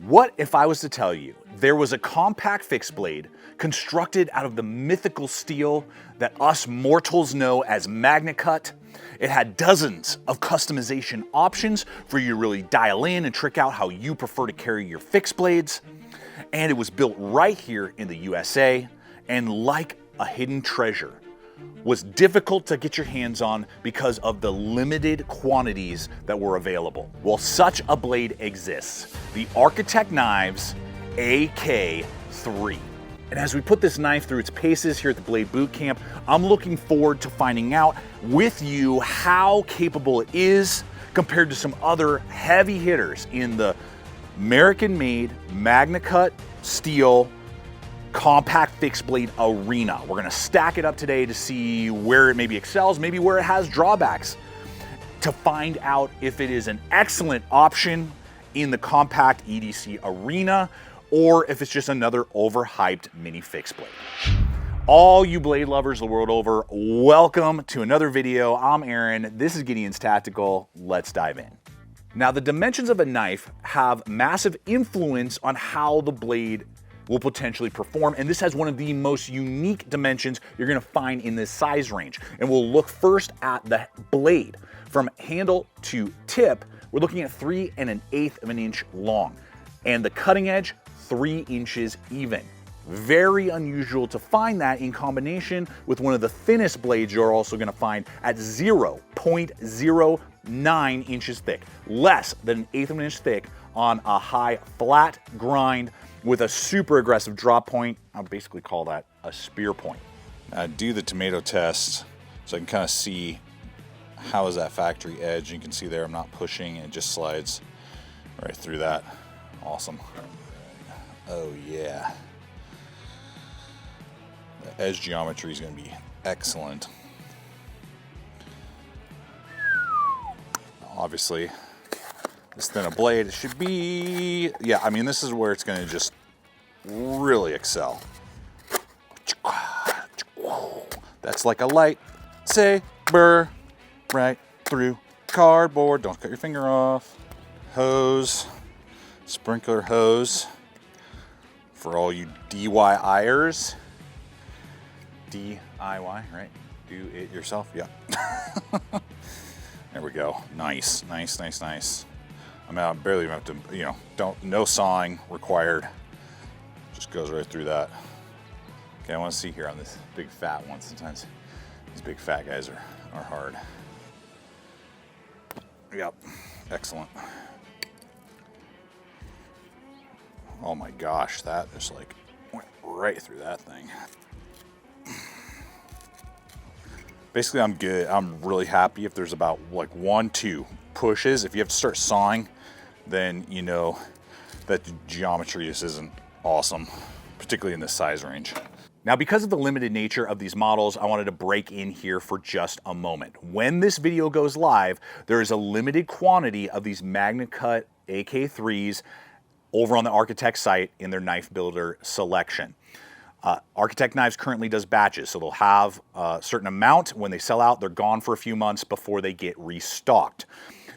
What if I was to tell you there was a compact fixed blade constructed out of the mythical steel that us mortals know as MagnaCut? It had dozens of customization options for you to really dial in and trick out how you prefer to carry your fixed blades. And it was built right here in the USA, and like a hidden treasure, was difficult to get your hands on because of the limited quantities that were available. Well, such a blade exists, the Architect Knives AK3. And as we put this knife through its paces here at the Blade Boot Camp, I'm looking forward to finding out with you how capable it is compared to some other heavy hitters in the American-made MagnaCut steel compact fixed blade arena. We're gonna stack it up today to see where it maybe excels, maybe where it has drawbacks, to find out if it is an excellent option in the compact EDC arena, or if it's just another overhyped mini fixed blade. All you blade lovers the world over, welcome to another video. I'm Aaron, this is Gideonstactical. Let's dive in. Now, the dimensions of a knife have massive influence on how the blade will potentially perform, and this has one of the most unique dimensions you're gonna find in this size range. And we'll look first at the blade. From handle to tip, we're looking at 3 1/8 of an inch long, and the cutting edge, 3 inches even. Very unusual to find that in combination with one of the thinnest blades you're also gonna find at 0.09 inches thick, less than 1/8 of an inch thick on a high flat grind with a super aggressive drop point. I'll basically call that a spear point. I do the tomato test so I can kind of see how is that factory edge. You can see there I'm not pushing, and it just slides right through that. Awesome. Oh yeah. The edge geometry is going to be excellent. Obviously, this thin a blade, it should be, yeah, I mean, this is where it's going to just really excel. That's like a lightsaber right through cardboard. Don't cut your finger off. Hose, sprinkler hose for all you DIYers. DIY, right? Do it yourself, yeah. There we go. Nice, nice, nice, nice. I mean, I barely even have to, no sawing required. Just goes right through that. Okay, I want to see here on this big fat one. Sometimes these big fat guys are hard. Yep, excellent. Oh my gosh, that just like went right through that thing. Basically, I'm good. I'm really happy if there's about like 1-2 pushes. If you have to start sawing, then you know that the geometry just isn't awesome, particularly in this size range. Now, because of the limited nature of these models, I wanted to break in here for just a moment. When this video goes live, there is a limited quantity of these MagnaCut AK3s over on the Architect site in their knife builder selection. Architect Knives currently does batches, so they'll have a certain amount. When they sell out, they're gone for a few months before they get restocked.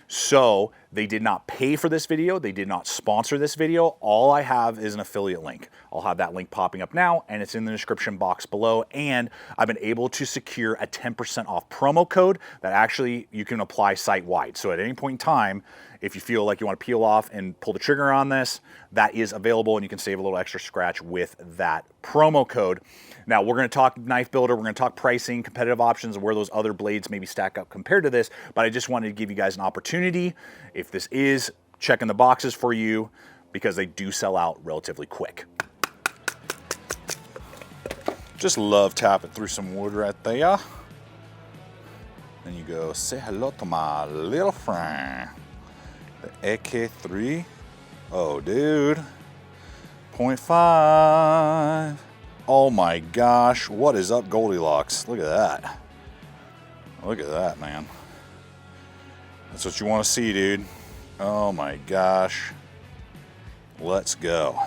So they did not pay for this video. They did not sponsor this video. All I have is an affiliate link. I'll have that link popping up now, and it's in the description box below. And I've been able to secure a 10% off promo code that actually you can apply site-wide. So at any point in time, if you feel like you want to peel off and pull the trigger on this, that is available, and you can save a little extra scratch with that promo code. Now, we're going to talk knife builder, we're going to talk pricing, competitive options, and where those other blades maybe stack up compared to this, but I just wanted to give you guys an opportunity, if this is checking the boxes for you, because they do sell out relatively quick. Just love tapping through some wood right there. Then you go, say hello to my little friend. The AK3. Oh, dude. 0.5. Oh my gosh. What is up, Goldilocks? Look at that. Look at that, man. That's what you want to see, dude. Oh my gosh. Let's go.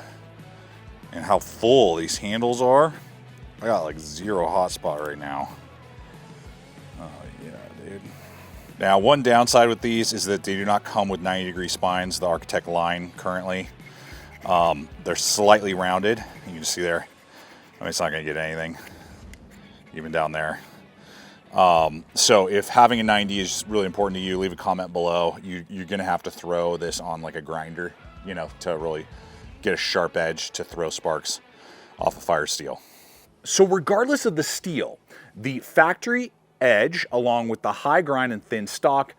And how full these handles are. I got like 0 hot spot right now. Oh yeah, dude. Now, one downside with these is that they do not come with 90-degree spines, the Architect line currently. They're slightly rounded. You can see there. I mean, it's not going to get anything, even down there. So if having a 90 is really important to you, leave a comment below. You're going to have to throw this on like a grinder, you know, to really get a sharp edge to throw sparks off of fire steel. So regardless of the steel, the factory edge, along with the high grind and thin stock,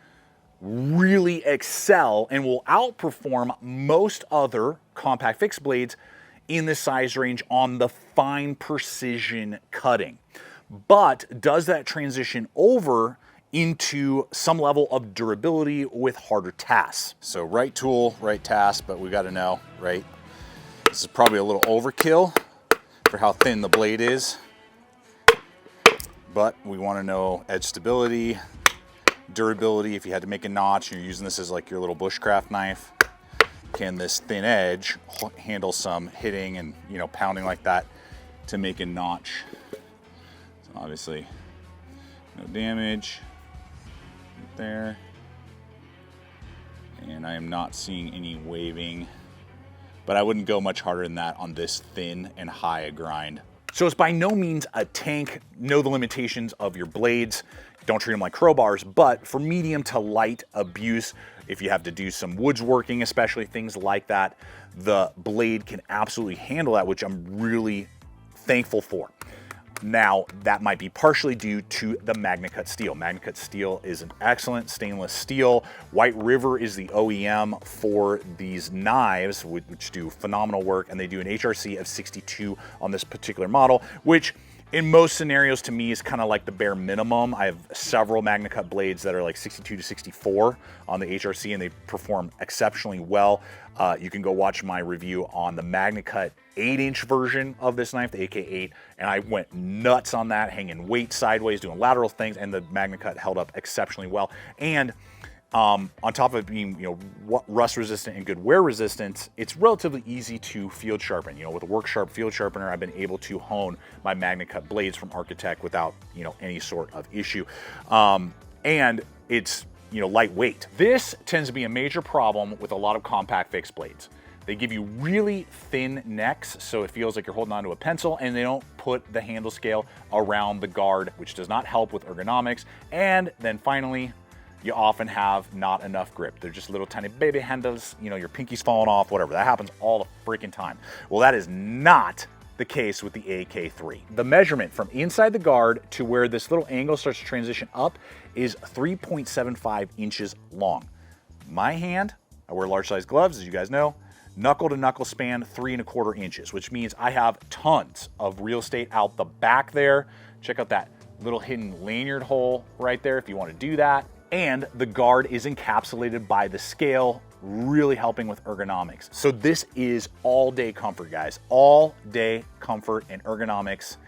really excel and will outperform most other compact fixed blades in the size range on the fine precision cutting. But does that transition over into some level of durability with harder tasks? So right tool, right task, but we got to know, right? This is probably a little overkill for how thin the blade is, but we want to know edge stability, durability. If you had to make a notch, you're using this as like your little bushcraft knife, can this thin edge handle some hitting and, you know, pounding like that to make a notch? So obviously no damage right there, and I am not seeing any waving, but I wouldn't go much harder than that on this thin and high a grind. So it's by no means a tank. Know the limitations of your blades. Don't treat them like crowbars, but for medium to light abuse, if you have to do some woods working, especially things like that, the blade can absolutely handle that, which I'm really thankful for. Now, that might be partially due to the MagnaCut steel. MagnaCut steel is an excellent stainless steel. White River is the OEM for these knives, which do phenomenal work, and they do an HRC of 62 on this particular model, which in most scenarios to me is kind of like the bare minimum. I have several MagnaCut blades that are like 62 to 64 on the HRC, and they perform exceptionally well. You can go watch my review on the MagnaCut 8-inch version of this knife, the AK8, and I went nuts on that, hanging weight sideways, doing lateral things, and the MagnaCut held up exceptionally well. And on top of being, you know, rust resistant and good wear resistant, it's relatively easy to field sharpen. You know, with a work sharp field sharpener, I've been able to hone my MagnaCut blades from Architect without, you know, any sort of issue. And it's, you know, lightweight. This tends to be a major problem with a lot of compact fixed blades. They give you really thin necks, so it feels like you're holding onto a pencil, and they don't put the handle scale around the guard, which does not help with ergonomics. And then finally, you often have not enough grip. They're just little tiny baby handles, you know, your pinky's falling off, whatever. That happens all the freaking time. Well, that is not the case with the AK3. The measurement from inside the guard to where this little angle starts to transition up is 3.75 inches long. My hand, I wear large size gloves, as you guys know, knuckle to knuckle span 3¼ inches, which means I have tons of real estate out the back there. Check out that little hidden lanyard hole right there if you want to do that. And the guard is encapsulated by the scale, really helping with ergonomics. So this is all day comfort, guys. All day comfort and ergonomics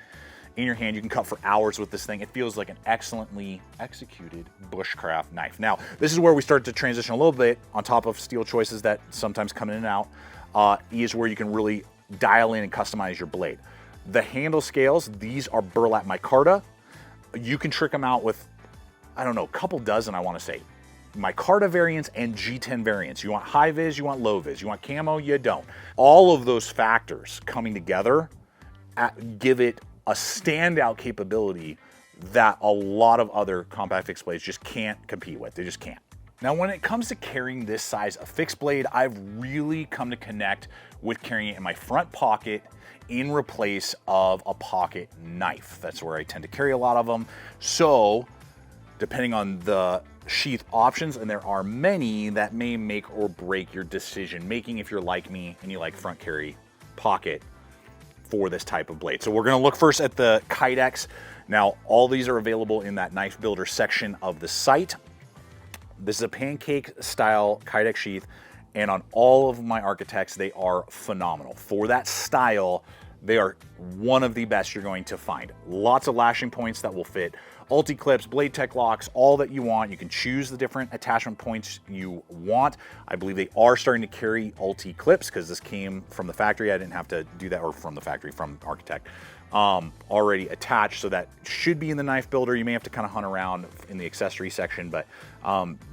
in your hand. You can cut for hours with this thing. It feels like an excellently executed bushcraft knife. Now, this is where we start to transition a little bit on top of steel choices that sometimes come in and out, is where you can really dial in and customize your blade. The handle scales, these are burlap micarta. You can trick them out with, I don't know, a couple dozen, I want to say, micarta variants and G10 variants. You want high vis, you want low vis, you want camo, you don't. All of those factors coming together give it a standout capability that a lot of other compact fixed blades just can't compete with. They just can't. Now, when it comes to carrying this size of fixed blade, I've really come to connect with carrying it in my front pocket in replace of a pocket knife. That's where I tend to carry a lot of them. So depending on the sheath options, and there are many, that may make or break your decision making if you're like me and you like front carry pocket for this type of blade. So we're gonna look first at the Kydex. Now, all these are available in that knife builder section of the site. This is a pancake style Kydex sheath, and on all of my Architects, they are phenomenal. For that style, they are one of the best you're going to find. Lots of lashing points that will fit ulti clips, blade tech locks, all that you want. You can choose the different attachment points you want. I believe they are starting to carry ulti clips because this came from the factory. I didn't have to do that, or from the factory, from Architect, already attached. So that should be in the knife builder. You may have to kind of hunt around in the accessory section, but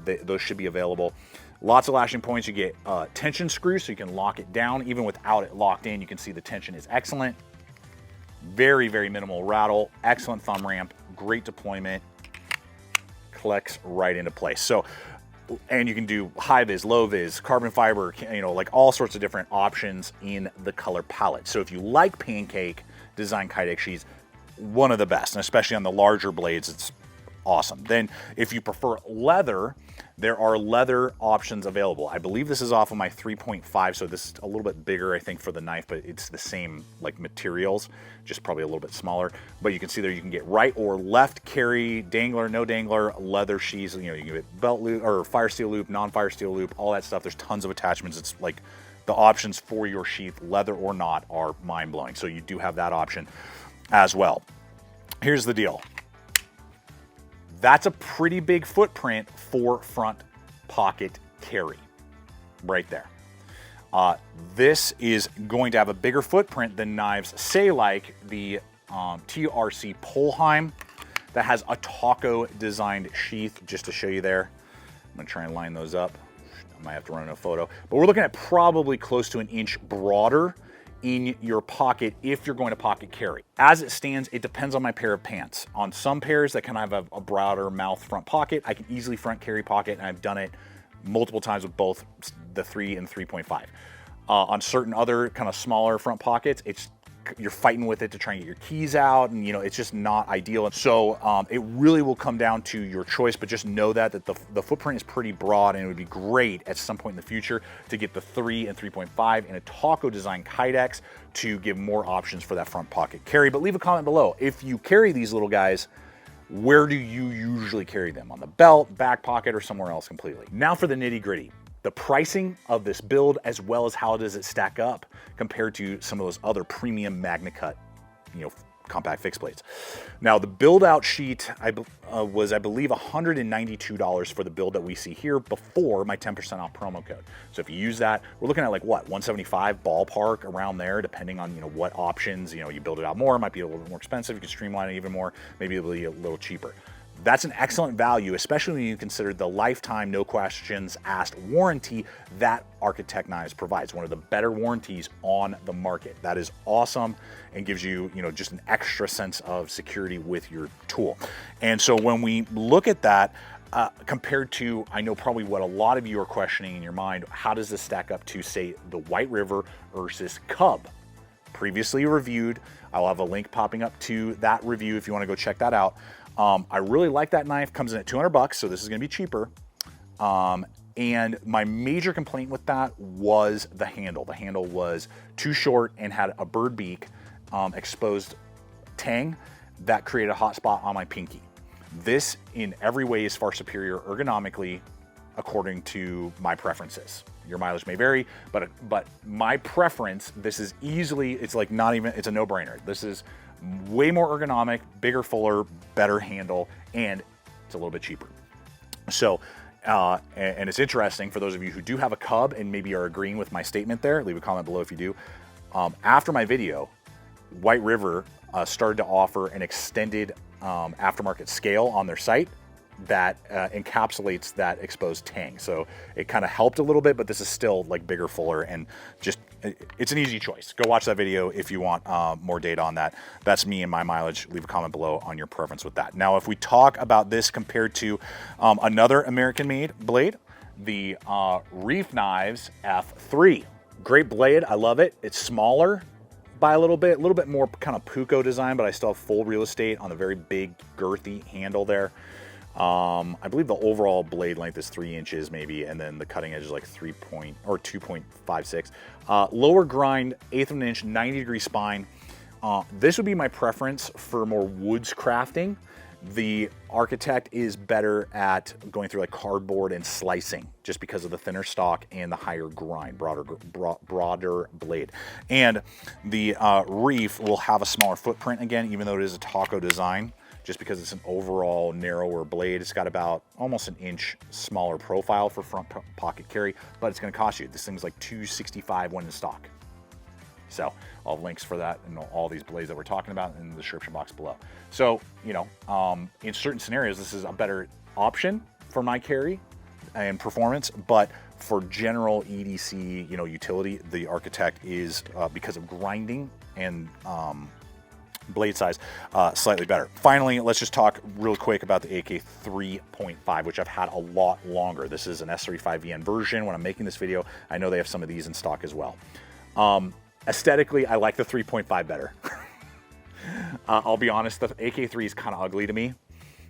those should be available. Lots of lashing points. You get tension screws so you can lock it down. Even without it locked in, you can see the tension is excellent. Very, very minimal rattle. Excellent thumb ramp. Great deployment. Collects right into place. So, and you can do high vis, low vis, carbon fiber, you know, like all sorts of different options in the color palette. So if you like pancake design kydex sheaths, one of the best, and especially on the larger blades, it's awesome. Then if you prefer leather, there are leather options available. I believe this is off of my 3.5, so this is a little bit bigger, I think, for the knife, but it's the same like materials, just probably a little bit smaller. But you can see there you can get right or left carry, dangler, no dangler, leather sheaths. You know, you can get belt loop or fire steel loop, non-fire steel loop, all that stuff. There's tons of attachments. It's like the options for your sheath, leather or not, are mind-blowing. So you do have that option as well. Here's the deal. That's a pretty big footprint for front pocket carry right there. This is going to have a bigger footprint than knives, say like the TRC POHLEIM that has a taco designed sheath, just to show you there. I'm gonna try and line those up. I might have to run in a photo, but we're looking at probably close to an inch broader in your pocket if you're going to pocket carry. As it stands, it depends on my pair of pants. On some pairs that kind of have a broader mouth front pocket, I can easily front carry pocket, and I've done it multiple times with both the 3 and 3.5. On certain other kind of smaller front pockets, you're fighting with it to try and get your keys out, and you know, it's just not ideal. And so it really will come down to your choice, but just know that the footprint is pretty broad, and it would be great at some point in the future to get the 3 and 3.5 in a taco design kydex to give more options for that front pocket carry. But leave a comment below. If you carry these little guys, where do you usually carry them? On the belt, back pocket, or somewhere else completely? Now for the nitty gritty. The pricing of this build, as well as how does it stack up compared to some of those other premium MagnaCut, you know, compact fixed blades. Now the build out sheet was, I believe, $192 for the build that we see here before my 10% off promo code. So if you use that, we're looking at like what, 175 ballpark, around there, depending on, you know, what options, you know, you build it out more, it might be a little bit more expensive, you can streamline it even more, maybe it'll be a little cheaper. That's an excellent value, especially when you consider the lifetime, no questions asked warranty that Architect Knives provides. One of the better warranties on the market. That is awesome and gives you, you know, just an extra sense of security with your tool. And so when we look at that, compared to, I know probably what a lot of you are questioning in your mind, how does this stack up to, say, the White River URSUS Cub? Previously reviewed. I'll have a link popping up to that review if you want to go check that out. I really like that knife. Comes in at 200 bucks, so this is going to be cheaper. And my major complaint with that was the handle. The handle was too short and had a bird beak exposed tang that created a hot spot on my pinky. This, in every way, is far superior ergonomically, according to my preferences. Your mileage may vary, but my preference, this is easily, it's like not even, it's a no-brainer. This is way more ergonomic, bigger, fuller, better handle, and it's a little bit cheaper. So, and it's interesting for those of you who do have a Cub and maybe are agreeing with my statement there, leave a comment below if you do. After my video, White River started to offer an extended aftermarket scale on their site that encapsulates that exposed tang. So it kind of helped a little bit, but this is still like bigger, fuller, and just, it's an easy choice. Go watch that video if you want more data on that. That's me and my mileage. Leave a comment below on your preference with that. Now, if we talk about this compared to another American-made blade, the REIFF Knives F3. Great blade, I love it. It's smaller by a little bit more kind of Puko design, but I still have full real estate on the very big, girthy handle there. I believe the overall blade length is 3 inches maybe, and then the cutting edge is like 2.56. Lower grind, 1/8 of an inch, 90-degree spine. This would be my preference for more woods crafting. The Architect is better at going through like cardboard and slicing, just because of the thinner stock and the higher grind, broader blade. And the REIFF will have a smaller footprint again, even though it is a taco design. Just because it's an overall narrower blade. It's got about almost an inch smaller profile for front pocket carry, but it's gonna cost you. This thing's like $265 when in stock. So I'll have links for that and all these blades that we're talking about in the description box below. So, you know, in certain scenarios, this is a better option for my carry and performance, but for general EDC, you know, utility, the Architect is, because of grinding and blade size, slightly better. Finally, let's just talk real quick about the AK3.5, which I've had a lot longer. This is an S35VN version. When I'm making this video, I know they have some of these in stock as well. Aesthetically, I like the 3.5 better. I'll be honest, the AK3 is kind of ugly to me.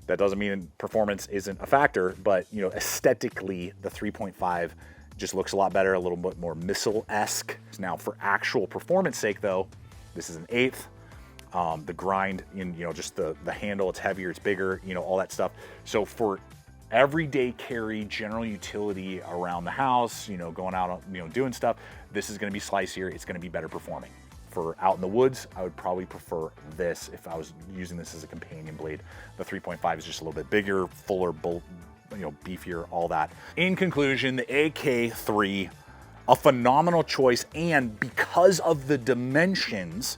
That doesn't mean performance isn't a factor, but you know, aesthetically, the 3.5 just looks a lot better, a little bit more missile-esque. Now, for actual performance sake, though, this is an 1/8. The grind, in you know, just the handle, it's heavier, it's bigger, you know, all that stuff. So for everyday carry, general utility around the house, you know, going out, you know, doing stuff, this is going to be slicier. It's going to be better performing. For out in the woods, I would probably prefer this if I was using this as a companion blade. The 3.5 is just a little bit bigger, fuller, you know, beefier, all that. In conclusion, the AK3, a phenomenal choice, and because of the dimensions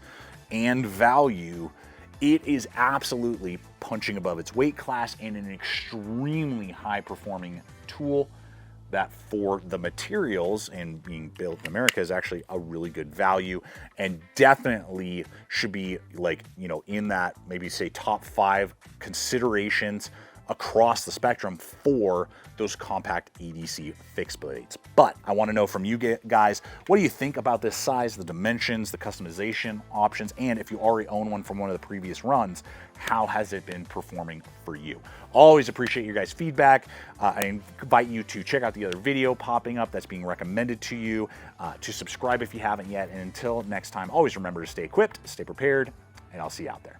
and value, it is absolutely punching above its weight class and an extremely high performing tool that for the materials and being built in America is actually a really good value, and definitely should be, like, you know, in that maybe say top 5 considerations across the spectrum for those compact EDC fixed blades. But I want to know from you guys, what do you think about this size, the dimensions, the customization options, and if you already own one from one of the previous runs, how has it been performing for you? Always appreciate your guys' feedback. I invite you to check out the other video popping up that's being recommended to you, to subscribe if you haven't yet, and until next time, always remember to stay equipped, stay prepared, and I'll see you out there.